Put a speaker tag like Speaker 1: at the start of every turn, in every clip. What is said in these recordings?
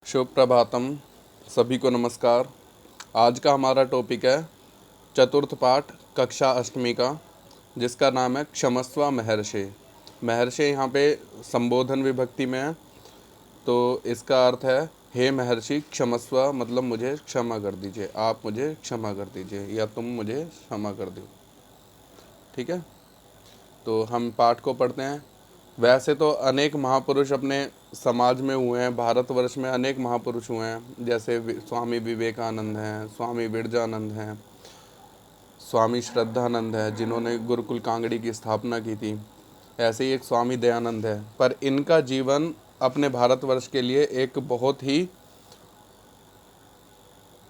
Speaker 1: शुभ प्रभातम। सभी को नमस्कार। आज का हमारा टॉपिक है चतुर्थ पाठ कक्षा अष्टमी का, जिसका नाम है क्षमस्व महर्षि। महर्षि यहाँ पे संबोधन विभक्ति में है, तो इसका अर्थ है हे महर्षि क्षमस्व, मतलब मुझे क्षमा कर दीजिए, आप मुझे क्षमा कर दीजिए या तुम मुझे क्षमा कर दो। ठीक है, तो हम पाठ को पढ़ते हैं। वैसे तो अनेक महापुरुष अपने समाज में हुए हैं, भारतवर्ष में अनेक महापुरुष हुए हैं, जैसे स्वामी विवेकानंद हैं, स्वामी विरजानंद हैं, स्वामी श्रद्धानंद है, जिन्होंने गुरुकुल कांगड़ी की स्थापना की थी। ऐसे ही एक स्वामी दयानंद है, पर इनका जीवन अपने भारतवर्ष के लिए एक बहुत ही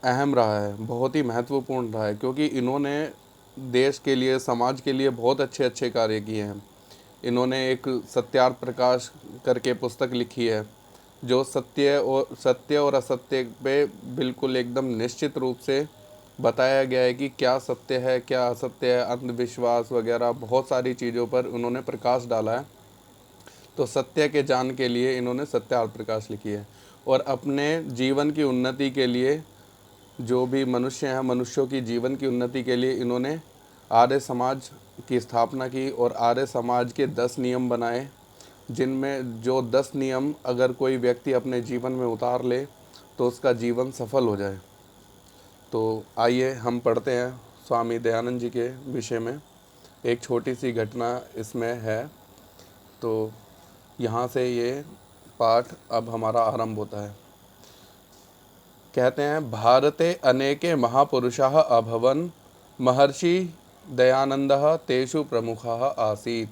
Speaker 1: अहम रहा है, बहुत ही महत्वपूर्ण रहा है, क्योंकि इन्होंने देश के लिए, समाज के लिए बहुत अच्छे अच्छे कार्य किए हैं। इन्होंने एक सत्यार्थ प्रकाश करके पुस्तक लिखी है, जो सत्य और असत्य पे बिल्कुल एकदम निश्चित रूप से बताया गया है कि क्या सत्य है, क्या असत्य है, अंधविश्वास वगैरह बहुत सारी चीज़ों पर उन्होंने प्रकाश डाला है। तो सत्य के जान के लिए इन्होंने सत्यार्थ प्रकाश लिखी है, और अपने जीवन की उन्नति के लिए, जो भी मनुष्य हैं, मनुष्यों की जीवन की उन्नति के लिए इन्होंने आर्य समाज की स्थापना की, और आर्य समाज के 10 नियम बनाए, जिनमें जो 10 नियम अगर कोई व्यक्ति अपने जीवन में उतार ले तो उसका जीवन सफल हो जाए। तो आइए हम पढ़ते हैं स्वामी दयानंद जी के विषय में। एक छोटी सी घटना इसमें है, तो यहाँ से ये पाठ अब हमारा आरंभ होता है। कहते हैं, भारते अनेके महापुरुषाः अभवन्, महर्षि दयानन्दः तेषु प्रमुखः आसीत्।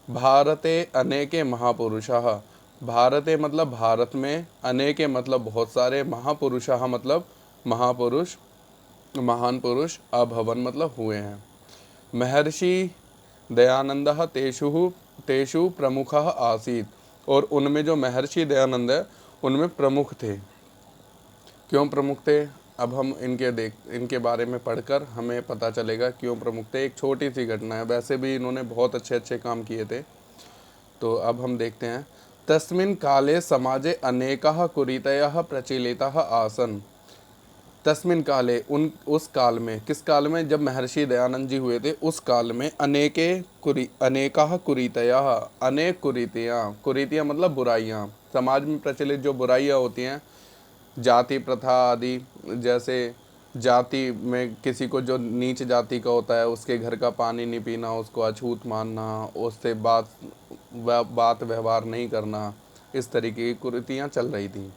Speaker 1: भारते अनेके महापुरुषाः, भारते मतलब भारत में, अनेके मतलब बहुत सारे, महापुरुषाः मतलब महापुरुष, महान पुरुष, अभवन् मतलब हुए हैं। महर्षि दयानन्दः तेषु प्रमुखः आसीत्, और उनमें जो महर्षि दयानंद है उनमें प्रमुख थे। क्यों प्रमुख थे, अब हम इनके बारे में पढ़कर हमें पता चलेगा क्यों प्रमुख थे। एक छोटी सी घटना है, वैसे भी इन्होंने बहुत अच्छे अच्छे काम किए थे। तो अब हम देखते हैं। तस्मिन् काले समाजे अनेकाः कुरीतयः प्रचलिताः आसन्। तस्मिन् काले, उस काल में, किस काल में, जब महर्षि दयानंद जी हुए थे उस काल में, अनेकाः कुरीतयः, अनेक कुरीतियाँ, कुरीतियाँ मतलब बुराइयाँ, समाज में प्रचलित जो बुराइयाँ होती हैं, जाति प्रथा आदि, जैसे जाति में किसी को जो नीच जाति का होता है उसके घर का पानी नहीं पीना, उसको अछूत मानना, उससे बात व्यवहार नहीं करना, इस तरीके की कुरीतियाँ चल रही थी।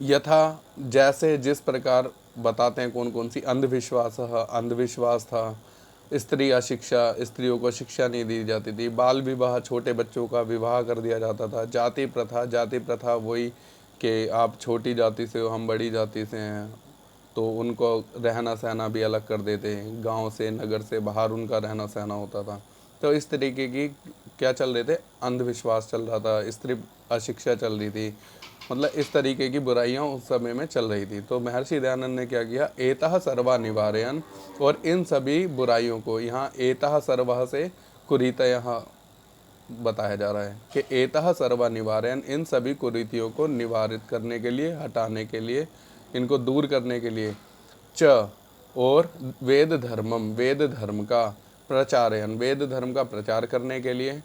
Speaker 1: यथा, जैसे, जिस प्रकार बताते हैं कौन कौन सी, अंधविश्वास था, स्त्री अशिक्षा, स्त्रियों को शिक्षा नहीं दी जाती थी, बाल विवाह, छोटे बच्चों का विवाह कर दिया जाता था, जाति प्रथा वही कि आप छोटी जाति से हो, हम बड़ी जाति से हैं, तो उनको रहना सहना भी अलग कर देते, गांव से, नगर से बाहर उनका रहना सहना होता था। तो इस तरीके की क्या चल रहे थे, अंधविश्वास चल रहा था, स्त्री अशिक्षा चल रही थी, मतलब इस तरीके की बुराइयां उस समय में चल रही थी। तो महर्षि दयानंद ने क्या किया, एतः सर्वा निवारयन्, और इन सभी बुराइयों को, यहाँ एतः सर्वः से कुरीतयः बताया जा रहा है कि एतः सर्वा निवारयन्, इन सभी कुरीतियों को निवारित करने के लिए, हटाने के लिए, इनको दूर करने के लिए, च, और वेद धर्मम, वेद धर्म का प्रचारयन्, वेद धर्म का प्रचार करने के लिए,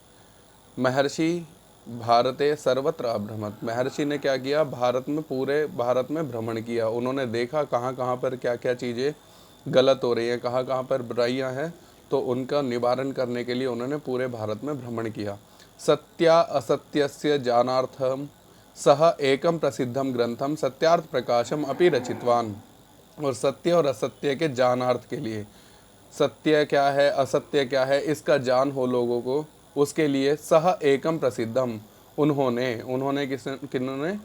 Speaker 1: महर्षि भारते सर्वत्र अभ्रमत, महर्षि ने क्या किया, भारत में, पूरे भारत में भ्रमण किया। उन्होंने देखा कहाँ कहाँ पर क्या क्या चीज़ें गलत हो रही हैं, कहाँ कहाँ पर बुराइयाँ हैं, तो उनका निवारण करने के लिए उन्होंने पूरे भारत में भ्रमण किया। सत्या असत्यस्य जानार्थम सह एकम प्रसिद्धम ग्रंथम सत्यार्थ प्रकाशम अपि रचितवान, और सत्य और असत्य के जानार्थ के लिए, सत्य क्या है, असत्य क्या है, इसका ज्ञान हो लोगों को, उसके लिए सह एकम प्रसिद्धम, उन्होंने किन्होंने,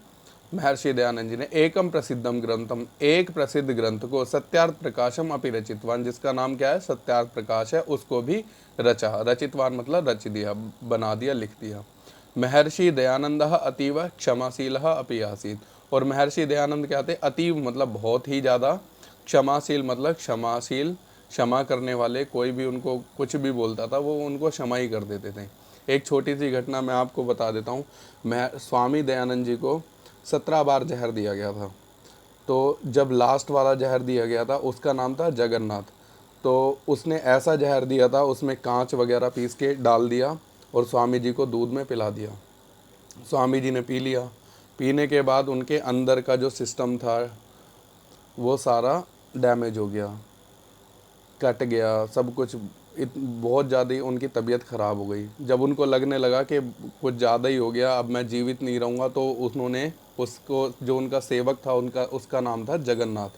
Speaker 1: महर्षि दयानंद जी ने, एकम प्रसिद्धम ग्रंथम, एक प्रसिद्ध ग्रंथ को, सत्यार्थ प्रकाशम अपि रचितवान, जिसका नाम क्या है, सत्यार्थ प्रकाश है, उसको भी रचा। रचितवान मतलब रच दिया, बना दिया, लिख दिया। महर्षि दयानंद अतीव क्षमाशील अपि आसीत्, और महर्षि दयानंद क्या थे, अतीव मतलब बहुत ही ज़्यादा, क्षमाशील मतलब क्षमाशील, क्षमा करने वाले, कोई भी उनको कुछ भी बोलता था वो उनको क्षमा ही कर देते थे। एक छोटी सी घटना मैं आपको बता देता हूँ। मैं स्वामी दयानंद जी को 17 बार जहर दिया गया था। तो जब लास्ट वाला जहर दिया गया था उसका नाम था जगन्नाथ। तो उसने ऐसा जहर दिया था, उसमें कांच वगैरह पीस के डाल दिया और स्वामी जी को दूध में पिला दिया। स्वामी जी ने पी लिया। पीने के बाद उनके अंदर का जो सिस्टम था वो सारा डैमेज हो गया, कट गया सब कुछ। बहुत ज़्यादा ही उनकी तबीयत ख़राब हो गई। जब उनको लगने लगा कि कुछ ज़्यादा ही हो गया, अब मैं जीवित नहीं रहूँगा, तो उन्होंने उसको, जो उनका सेवक था उनका, उसका नाम था जगन्नाथ,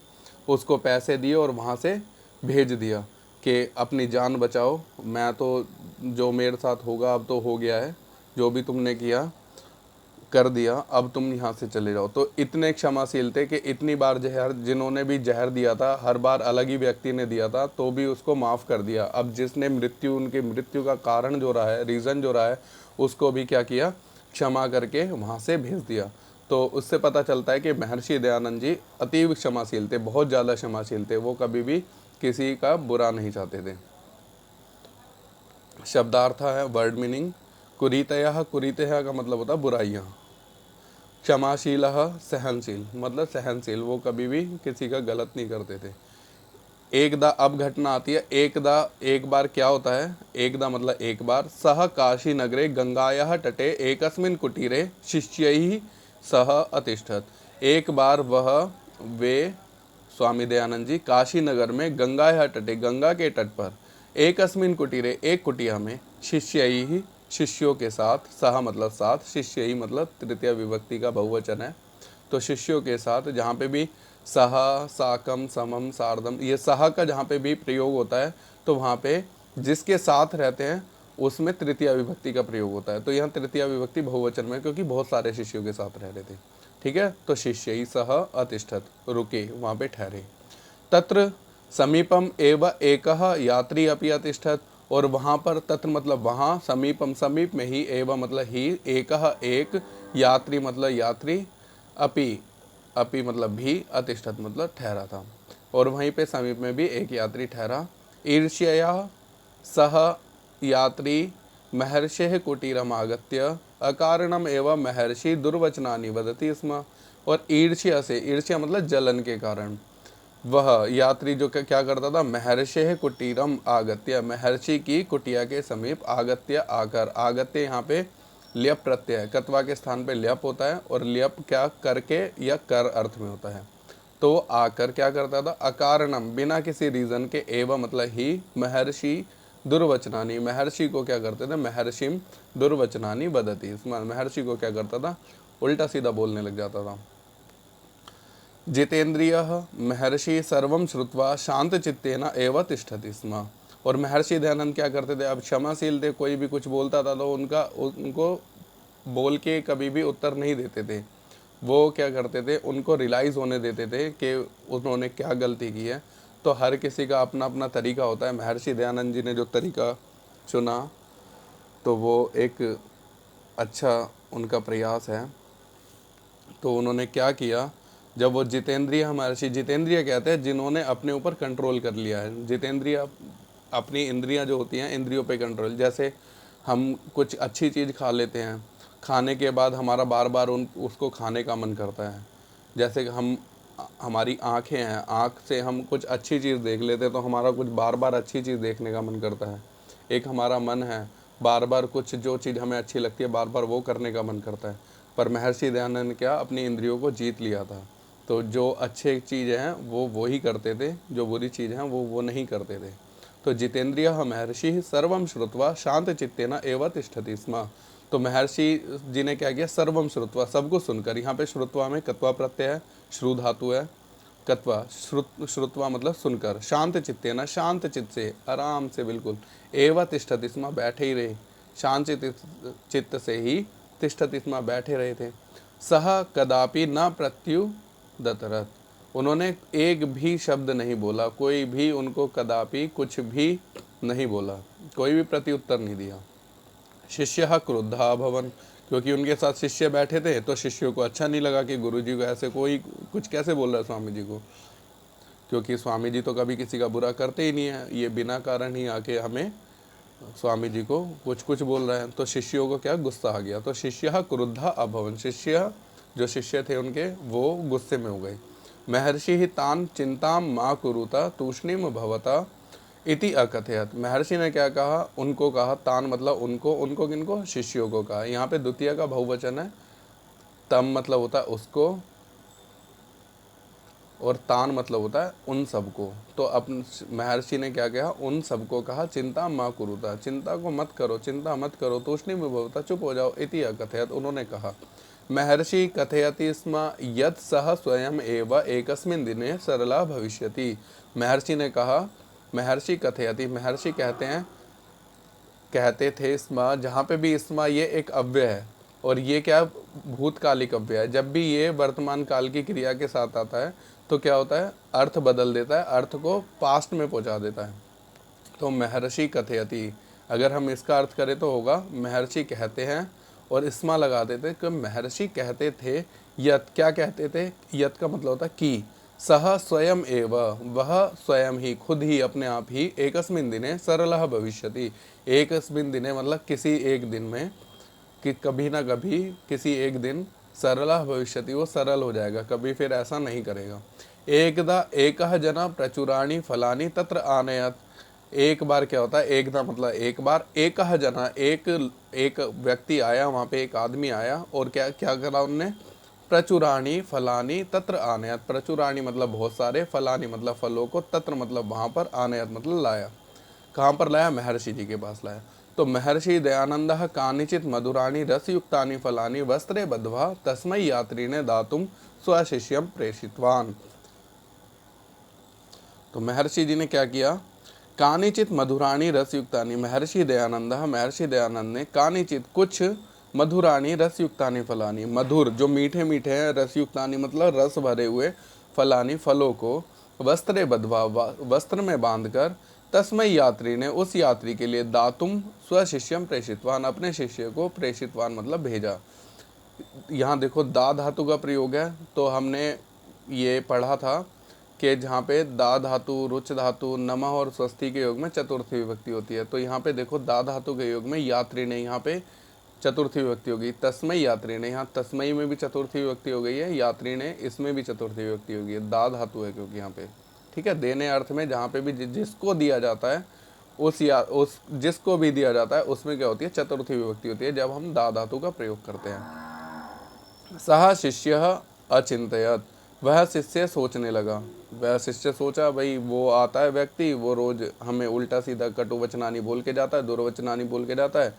Speaker 1: उसको पैसे दिए और वहाँ से भेज दिया कि अपनी जान बचाओ। मैं तो, जो मेरे साथ होगा अब तो हो गया है, जो भी तुमने किया कर दिया, अब तुम यहाँ से चले जाओ। तो इतने क्षमाशील थे कि इतनी बार जहर, जिन्होंने भी जहर दिया था हर बार अलग ही व्यक्ति ने दिया था, तो भी उसको माफ़ कर दिया। अब जिसने मृत्यु, उनकी मृत्यु का कारण जो रहा है, रीज़न जो रहा है, उसको भी क्या किया, क्षमा करके वहाँ से भेज दिया। तो उससे पता चलता है कि महर्षि दयानंद जी अतीव क्षमाशील थे, बहुत ज़्यादा क्षमाशील थे। वो कभी भी किसी का बुरा नहीं चाहते थे। शब्दार्थ है, वर्ड मीनिंग, कुरीतयः, कुरीतयः का मतलब होता है बुराइयाँ। क्षमाशील, सहनशील, मतलब सहनशील, वो कभी भी किसी का गलत नहीं करते थे। एकदा, अब घटना आती है एकदा, एक बार क्या होता है, एकदा मतलब एक बार, सह काशी नगरे गंगायाः तटे एकस्मिन् कुटीरे शिष्यैः सह अतिष्ठत्। एक बार वे स्वामी दयानंद जी काशी नगर में गंगायाः तटे, गंगा के तट पर, एकस्मिन् कुटीरे, एक कुटिया में, शिष्यैः, शिष्यों के साथ, सह मतलब साथ, शिष्यैः मतलब तृतीय विभक्ति का बहुवचन है, तो शिष्यों के साथ, जहाँ पे भी सह, साकम, समम, सार्धम, ये सह का जहाँ पे भी प्रयोग होता है तो वहाँ पे जिसके साथ रहते हैं उसमें तृतीय विभक्ति का प्रयोग होता है। तो यहाँ तृतीय विभक्ति बहुवचन में, क्योंकि बहुत सारे शिष्यों के साथ रह रहे थे। ठीक है, तो शिष्य सह अतिष्ठत, रुके, वहाँ पे ठहरे। तत्र समीपम एव एकः यात्री अपि अतिष्ठत, और वहाँ पर, तत्र मतलब वहाँ, समीपम समीप में ही, एव मतलब ही, एकः एक, यात्री मतलब यात्री, अपि अपि मतलब भी, अतिष्ठत मतलब ठहरा था, और वहीं पे समीप में भी एक यात्री ठहरा। ईर्ष्यया सह यात्री महर्षेः कुटीरम आगत्य अकारणम एवं महर्षि दुर्वचनानि वदति स्म। और ईर्ष्या से, ईर्ष्या मतलब जलन के कारण, वह यात्री जो क्या करता था, महर्षेः कुटीरम आगत्य, महर्षि की कुटिया के समीप, आगत्य आकर, आगत्य यहाँ पे ल्यप प्रत्यय है, कत्वा के स्थान पे ल्यप होता है, और ल्यप क्या, करके या कर अर्थ में होता है। तो आकर क्या करता था, अकारणम बिना किसी रीजन के, एवं मतलब ही, महर्षि दुर्वचनानी, महर्षि को क्या करते थे, महर्षिम दुर्वचनानी वदति, महर्षि को क्या करता था, उल्टा सीधा बोलने लग जाता था। जितेंद्रियः महर्षि सर्वं श्रुत्वा शांतचित्तेन एव तिष्ठति स्म। और महर्षि दयानंद क्या करते थे, अब क्षमाशील थे, कोई भी कुछ बोलता था तो उनको बोल के कभी भी उत्तर नहीं देते थे। वो क्या करते थे, उनको रियलाइज़ होने देते थे कि उन्होंने क्या गलती की है। तो हर किसी का अपना अपना तरीका होता है। महर्षि दयानंद जी ने जो तरीका चुना तो वो एक अच्छा उनका प्रयास है। तो उन्होंने क्या किया, जब वो जितेंद्रिय, महर्षि जितेंद्रिय कहते हैं जिन्होंने अपने ऊपर कंट्रोल कर लिया है। जितेंद्रिय अपनी इंद्रियां जो होती हैं, इंद्रियों पे कंट्रोल। जैसे हम कुछ अच्छी चीज़ खा लेते हैं, खाने के बाद हमारा बार बार उसको खाने का मन करता है। जैसे कि हमारी आँखें हैं, आँख से हम कुछ अच्छी चीज़ देख लेते हैं तो हमारा कुछ बार बार अच्छी चीज़ देखने का मन करता है। एक हमारा मन है, बार बार कुछ जो चीज़ हमें अच्छी लगती है बार बार वो करने का मन करता है। पर महर्षि दयानंद ने क्या, अपनी इंद्रियों को जीत लिया था। तो जो अच्छे चीज़ें हैं वो ही करते थे, जो बुरी चीज़ हैं वो नहीं करते थे। तो जितेंद्रिय महर्षि सर्वम श्रुत्वा शांत चित्तेन एव तिष्ठति स्म। तो महर्षि जी ने क्या किया, सर्वम श्रुत्वा, सबको सुनकर, यहाँ पे श्रुत्वा में कत्वा प्रत्यय है, श्रु धातु है, कत्वा, श्रुत्वा मतलब सुनकर, शांत चित्तेन, शांत चित्त से, आराम से, बिल्कुल, एव तिष्ठति स्म बैठे ही रहे, शांत चित्त से ही तिष्ठति स्म बैठे रहे थे। सह कदापि न प्रत्युदतरत, उन्होंने एक भी शब्द नहीं बोला, कोई भी उनको कदापि कुछ भी नहीं बोला, कोई भी प्रत्युत्तर नहीं दिया। शिष्य क्रुद्धा भवन, क्योंकि उनके साथ शिष्य बैठे थे तो शिष्यों को अच्छा नहीं लगा कि गुरुजी को ऐसे कोई कुछ कैसे बोल रहा है स्वामी जी को, क्योंकि स्वामी जी तो कभी किसी का बुरा करते ही नहीं है, ये बिना कारण ही आके हमें स्वामी जी को कुछ कुछ बोल रहे हैं। तो शिष्यों को क्या गुस्सा आ गया। तो शिष्य क्रुद्धा अभवन, शिष्य जो शिष्य थे उनके वो गुस्से में हो गए। महर्षि ही तान चिंता मा कुरुता तूष्णीम भवता इति अकथयत। महर्षि ने क्या कहा, उनको कहा, तान मतलब उनको, उनको किनको, शिष्यों को कहा। यहाँ पे द्वितीय का बहुवचन है, तम मतलब होता है उसको, और तान मतलब होता है उन सबको। तो अपन महर्षि ने क्या कहा, उन सबको कहा, चिंता मा कुरुता, चिंता को मत करो, चिंता मत करो, तूष्णीम भवता, चुप हो जाओ, इति अकथयत, उन्होंने कहा। महर्षि कथयति स्म यत् सः स्वयं एव एकस्मिन् दिने सरला भविष्यति। महर्षि ने कहा, महर्षि कथयति, महर्षि कहते हैं, कहते थे, स्म, जहाँ पे भी स्म ये एक अव्यय है, और ये क्या भूतकालिक अव्यय है। जब भी ये वर्तमान काल की क्रिया के साथ आता है तो क्या होता है, अर्थ बदल देता है, अर्थ को पास्ट में पहुँचा देता है। तो महर्षि कथयति, अगर हम इसका अर्थ करें तो होगा महर्षि कहते हैं, और इसमा लगा देते कि महर्षि कहते थे, यत क्या कहते थे, यत का मतलब होता है कि, सह स्वयं एव, वह स्वयं ही, खुद ही, अपने आप ही, एकस्मिन् दिने सरलः भविष्यति, एकस्मिन् दिने मतलब किसी एक दिन में, कि कभी ना कभी किसी एक दिन, सरलः भविष्यति वो सरल हो जाएगा, कभी फिर ऐसा नहीं करेगा। एकदा एकः जना प्रचुराणि फलानि तत्र आनयत। एक बार क्या होता है, एकदा मतलब एक बार, एकः जना एक व्यक्ति आया, वहाँ पे एक आदमी आया, और क्या क्या करा उनने, प्रचुराणि फलानि तत्र आनयत। प्रचुराणि मतलब बहुत सारे, फलानि मतलब फलों को, तत्र मतलब वहाँ पर, आनयत मतलब लाया। कहाँ पर लाया, महर्षि जी के पास लाया। तो महर्षि दयानंदः कानिचित मधुराणि रसयुक्तानि फलानि वस्त्रे बद्ध्वा तस्मै यात्रिणे दातुम स्वशिष्यं प्रेषितवान। तो महर्षि जी ने क्या किया, कानिचित मधुराणि रसयुक्तानि, महर्षि दयानंद ने कानिचित कुछ, मधुराणि रसयुक्तानि फलानि, मधुर जो मीठे मीठे हैं, रसयुक्तानि मतलब रस भरे हुए, फलानि फलों को, वस्त्रे बद्ध्वा वस्त्र में बांधकर, तस्मै यात्री ने उस यात्री के लिए, दातुम स्वशिष्यम प्रेषितवान अपने शिष्य को, प्रेषितवान मतलब भेजा। यहाँ देखो दा धातु का प्रयोग है, तो हमने ये पढ़ा था कि जहाँ पे दा धातु, रुच धातु, नमः और स्वस्ति के योग में चतुर्थी विभक्ति होती है। तो यहाँ पे देखो दा धातु के योग में यात्री ने यहाँ पे चतुर्थी विभक्ति होगी, तस्मय यात्री ने, यहाँ तस्मय में भी चतुर्थी विभक्ति हो गई है, यात्री ने इसमें भी चतुर्थी विभक्ति होगी है, दा धातु है क्योंकि यहाँ पे, ठीक है। देने अर्थ में जहाँ पे भी जिसको दिया जाता है, उस जिसको भी दिया जाता है उसमें क्या होती है, चतुर्थी विभक्ति होती है जब हम दा धातु का प्रयोग करते हैं। सह शिष्य अचिंतयत, वह शिष्य सोचने लगा, वह शिष्य सोचा, भाई वो आता है व्यक्ति, वो रोज हमें उल्टा सीधा कटुवचनानी बोल के जाता है, दुर्वचनानी बोल के जाता है,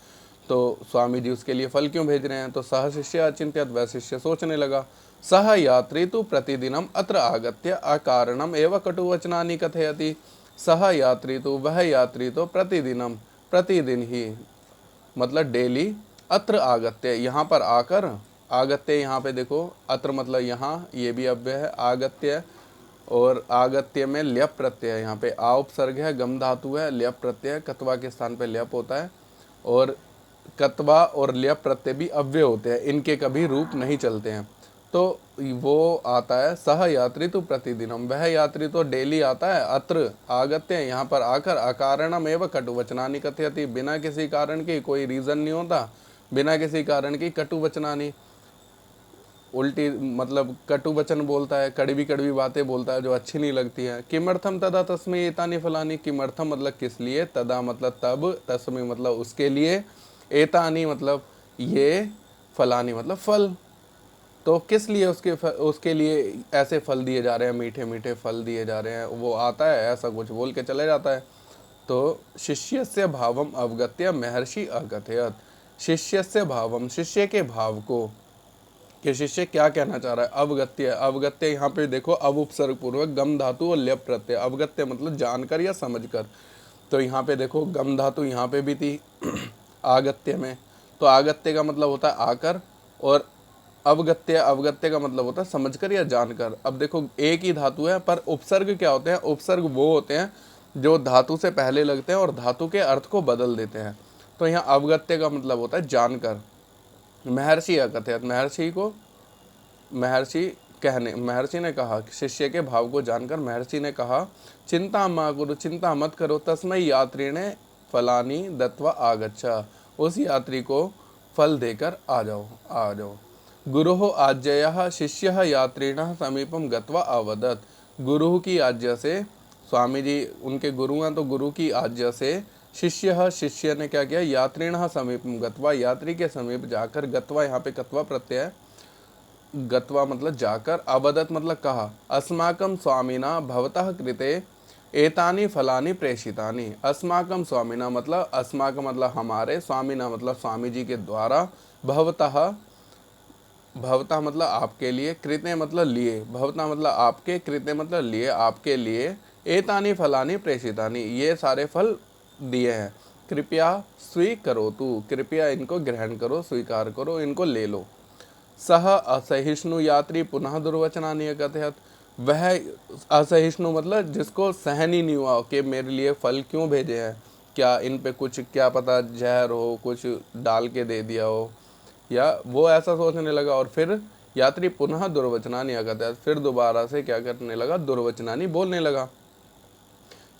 Speaker 1: तो स्वामी जी उसके लिए फल क्यों भेज रहे हैं। तो सह शिष्य अचिंत्यत, वह शिष्य सोचने लगा, सह यात्री तो प्रतिदिनम अत्र आगत्य अकारणम एवं कटुवचनानि कथयति। सह यात्री तो, वह यात्री तो, प्रतिदिनम प्रतिदिन ही मतलब डेली, अत्र आगत्य यहाँ पर आकर, आगत्य यहाँ पे देखो, अत्र मतलब यहाँ, ये भी अव्यय है, आगत्य, और आगत्य में ल्यप प्रत्यय, यहाँ पे आ उपसर्ग है, गम धातु है, ल्यप प्रत्यय, कत्वा के स्थान पे ल्यप होता है, और कत्वा और ल्यप प्रत्यय भी अव्यय होते हैं, इनके कभी रूप नहीं चलते हैं। तो वो आता है, सह यात्री तो प्रतिदिनम, वह यात्री तो डेली आता है, अत्र आगत्य यहाँ पर आकर, अकारणम एवं कटुवचनानि कथयति, बिना किसी कारण की, कोई रीजन नहीं होता, बिना किसी कारण की कटुवचनानि, उल्टी मतलब कटु वचन बोलता है, कड़वी कड़वी बातें बोलता है जो अच्छी नहीं लगती है। किमर्थम तदा तस्मै एतानि फलानि, किमर्थम मतलब किस लिए, तदा मतलब तब, तस्मै मतलब उसके लिए, एतानि मतलब ये, फलानि मतलब फल, तो किस लिए उसके लिए ऐसे फल दिए जा रहे हैं, मीठे मीठे फल दिए जा रहे हैं। वो आता है ऐसा कुछ बोल के चले जाता है। तो शिष्यस्य भावम अवगत्य महर्षि अकथयत, शिष्यस्य भावम, शिष्य के भाव को, कि शिष्य क्या कहना चाह रहा है, अवगत्य, अवगत्य यहाँ पे देखो, अब उपसर्ग पूर्वक गम धातु और ल्यप प्रत्यय, अवगत्य मतलब जानकर या समझकर। तो यहाँ पे देखो गम धातु यहाँ पे भी थी आगत्य में, तो आगत्य का मतलब होता है आकर, और अवगत्य, अवगत्य का मतलब होता है समझकर या जानकर। अब देखो एक ही धातु है, पर उपसर्ग क्या होते हैं, उपसर्ग वो होते हैं जो धातु से पहले लगते हैं और धातु के अर्थ को बदल देते हैं। तो यहाँ अवगत्य का मतलब होता है जानकर। महर्षि अकथयत, महर्षि को, महर्षि ने कहा, शिष्य के भाव को जानकर महर्षि ने कहा, चिंता मा कुरु, चिंता मत करो, तस्मै यात्री ने फलानी दत्वा आगच्छा, उस यात्री को फल देकर आ जाओ, आ जाओ। गुरुः आज्ञया शिष्यः यात्रिणः समीपम गत्वा अवदत्। गुरु की आज्ञा से, स्वामी जी उनके गुरु हैं तो गुरु की आज्ञा से शिष्य ने क्या किया, यात्रिणः समीपम गत्वा, यात्री के समीप जाकर, गत्वा यहाँ पे कत्वा प्रत्यय है, गत्वा मतलब जाकर, अवदत् मतलब कहा, अस्माकं स्वामिना भवतः कृते एतानि फलानि प्रेषितानि। अस्माकं स्वामिना मतलब, अस्माकं मतलब हमारे, स्वामिना मतलब स्वामी जी के द्वारा, भवतः, भवता मतलब आपके लिए, कृते मतलब लिए, भवता मतलब आपके, कृते मतलब लिए, आपके लिए, एतानि फलानि प्रेषितानि, ये सारे फल दिए हैं, कृपया स्वीकरोतु, कृपया इनको ग्रहण करो, स्वीकार करो, इनको ले लो। सह असहिष्णु यात्री पुनः दुर्वचनानि अकथयत्। वह असहिष्णु मतलब जिसको सहन ही नहीं हुआ कि मेरे लिए फल क्यों भेजे हैं, क्या इन पे कुछ, क्या पता जहर हो, कुछ डाल के दे दिया हो, या वो ऐसा सोचने लगा। और फिर यात्री पुनः दुर्वचनानि अकथयत्, फिर दोबारा से क्या करने लगा, दुर्वचनानि बोलने लगा।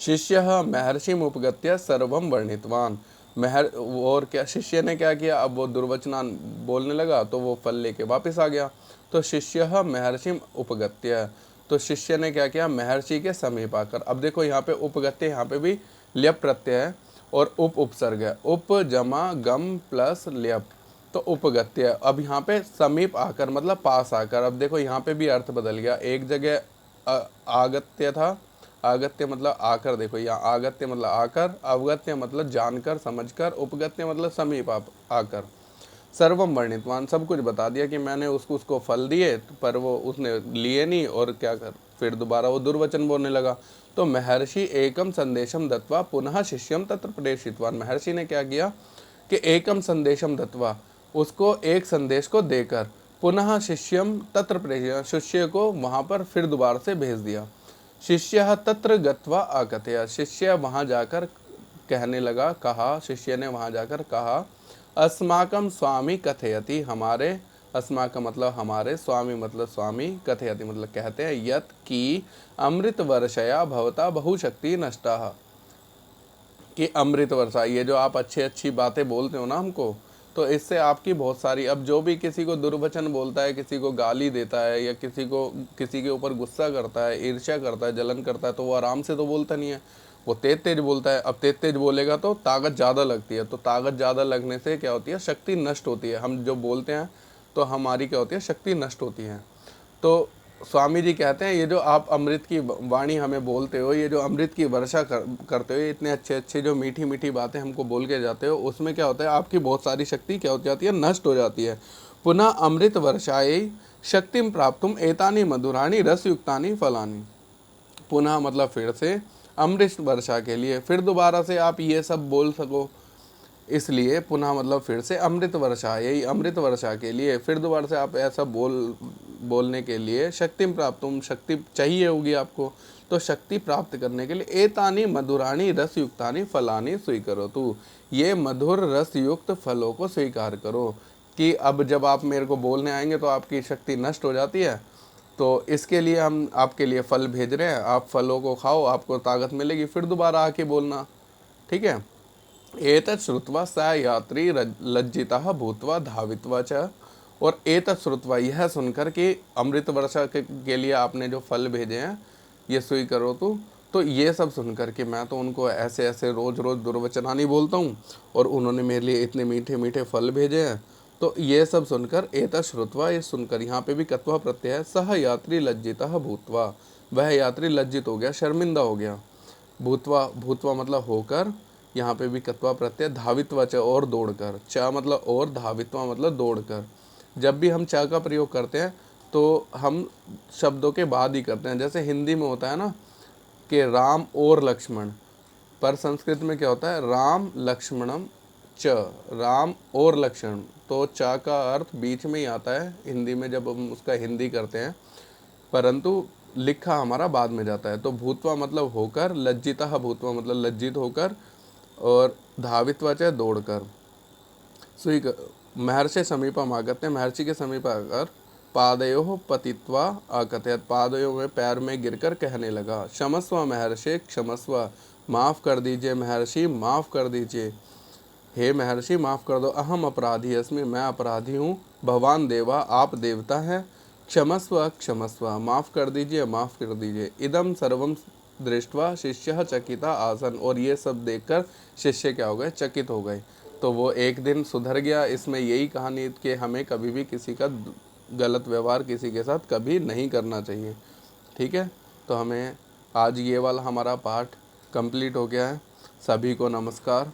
Speaker 1: शिष्य महर्षिम उपगत्य सर्वम वर्णितवान। और क्या, शिष्य ने क्या किया, अब वो दुर्वचनान बोलने लगा तो वो फल लेके वापस आ गया। तो शिष्य महर्षिम उपगत्य, तो शिष्य ने क्या किया, महर्षि के समीप आकर, अब देखो यहाँ पे उपगत्य, यहाँ पे भी ल्यप प्रत्यय है और उपसर्ग है, उप जमा गम प्लस ल्यप, तो उपगत्य। अब यहाँ पे समीप आकर मतलब पास आकर, अब देखो यहाँ पे भी अर्थ बदल गया, एक जगह आगत्य था, आगत्य मतलब आकर, देखो यहाँ आगत्य मतलब आकर, अवगत्य मतलब जानकर समझकर, उपगत्य मतलब समीप आकर। सर्वम वर्णितवान, सब कुछ बता दिया कि मैंने उसको फल दिए, पर वो उसने लिए नहीं, और क्या कर, फिर दोबारा वो दुर्वचन बोलने लगा। तो महर्षि एकम संदेशम दत्वा पुनः शिष्यम तत्र प्रेषितवान। महर्षि ने क्या किया कि एकम संदेशम दत्वा, उसको एक संदेश को देकर, पुनः शिष्यम तत्र प्रेषित, शिष्य को वहाँ पर फिर दोबारा से भेज दिया। शिष्य तत्र गत्वा आकथय, शिष्य वहाँ जाकर कहने लगा, कहा, शिष्य ने वहाँ जाकर कहा, अस्माकं स्वामी कथयति, हमारे, अस्माकं मतलब हमारे, स्वामी मतलब स्वामी, कथयति मतलब कहते हैं, यत की अमृत वर्षया भवता बहुशक्ति नष्टा, कि अमृत वर्षा, ये जो आप अच्छी अच्छी बातें बोलते हो ना हमको, तो इससे आपकी बहुत सारी, अब जो भी किसी को दुर्वचन बोलता है, किसी को गाली देता है, या किसी के ऊपर गुस्सा करता है, ईर्ष्या करता है, जलन करता है, तो वो आराम से तो बोलता नहीं है, वो तेज तेज बोलता है। अब तेज तेज बोलेगा तो ताकत ज़्यादा लगती है, तो ताकत ज़्यादा लगने से क्या होती है, शक्ति नष्ट होती है। हम जो बोलते हैं तो हमारी क्या होती है, शक्ति नष्ट होती है। तो स्वामी जी कहते हैं, ये जो आप अमृत की वाणी हमें बोलते हो, ये जो अमृत की वर्षा करते हो, इतने अच्छे अच्छे जो मीठी मीठी बातें हमको बोल के जाते हो, उसमें क्या होता है, आपकी बहुत सारी शक्ति क्या हो जाती है, नष्ट हो जाती है। पुनः अमृत वर्षायै शक्तिम प्राप्तुम एतानि मधुराणि रसयुक्तानि फलानि। पुनः मतलब फिर से, अमृत वर्षा के लिए फिर दोबारा से आप ये सब बोल सको, इसलिए पुनः मतलब फिर से, अमृत वर्षा, यही अमृत वर्षा के लिए फिर दोबारा से आप ऐसा बोलने के लिए, शक्ति प्राप्त, शक्ति चाहिए होगी आपको, तो शक्ति प्राप्त करने के लिए एतानी मधुराणी रस युक्तानी फलानी स्वीकरो, तू ये मधुर रस युक्त फलों को स्वीकार करो। कि अब जब आप मेरे को बोलने आएंगे तो आपकी शक्ति नष्ट हो जाती है, तो इसके लिए हम आपके लिए फल भेज रहे हैं, आप फलों को खाओ, आपको ताकत मिलेगी, फिर दोबारा आके बोलना, ठीक है। एतत् श्रुत्वा स यात्री लज्जितः भूत्वा धावित्वा च, और एतत् श्रुत्वा, यह सुनकर कि अमृत वर्षा के लिए आपने जो फल भेजे हैं ये स्वीकरो तो ये सब सुनकर के, मैं तो उनको ऐसे ऐसे रोज़ रोज़ दुर्वचनानी बोलता हूँ और उन्होंने मेरे लिए इतने मीठे मीठे फल भेजे हैं, तो ये सब सुनकर, एतत् श्रुत्वा, ये सुनकर, यहाँ पे भी कत्वा प्रत्यय है, सह यात्री लज्जितः भूत्वा, वह यात्री लज्जित हो गया, शर्मिंदा हो गया। भूतवा, भूतवा मतलब होकर, यहाँ पे भी कत्वा प्रत्यय, धावित्वा च और दौड़कर, च मतलब और, धावित्वा मतलब दौड़कर। जब भी हम च का प्रयोग करते हैं तो हम शब्दों के बाद ही करते हैं, जैसे हिंदी में होता है ना कि राम और लक्ष्मण, पर संस्कृत में क्या होता है, राम लक्ष्मणम च, राम और लक्ष्मण, तो च का अर्थ बीच में ही आता है हिंदी में जब हम उसका हिंदी करते हैं, परंतु लिखा हमारा बाद में जाता है। तो भूतवा मतलब होकर, लज्जितः भूतवा मतलब लज्जित होकर, और धावित्वा च दौड़कर, स्वीक महर्षि समीपम आगत्य, महर्षि के समीप आकर, पादयोः पतित्वा आकथयत्, पादयों में पैर में गिरकर कहने लगा, क्षमस्व महर्षि क्षमस्व, माफ़ कर दीजिए महर्षि, माफ़ कर दीजिए। हे महर्षि माफ़ कर दो, अहम अपराधी अस्मि, मैं अपराधी हूँ। भगवान देवा, आप देवता हैं। क्षमस्व क्षमस्व, माफ़ कर दीजिए, माफ़ कर दीजिए। इदम सर्वम दृष्ट्वा शिष्य चकिता आसन, और ये सब देखकर शिष्य क्या हो गए, चकित हो गए। तो वो एक दिन सुधर गया। इसमें यही कहानी कि हमें कभी भी किसी का गलत व्यवहार किसी के साथ कभी नहीं करना चाहिए। ठीक है, तो हमें आज ये वाला हमारा पाठ कंप्लीट हो गया है। सभी को नमस्कार।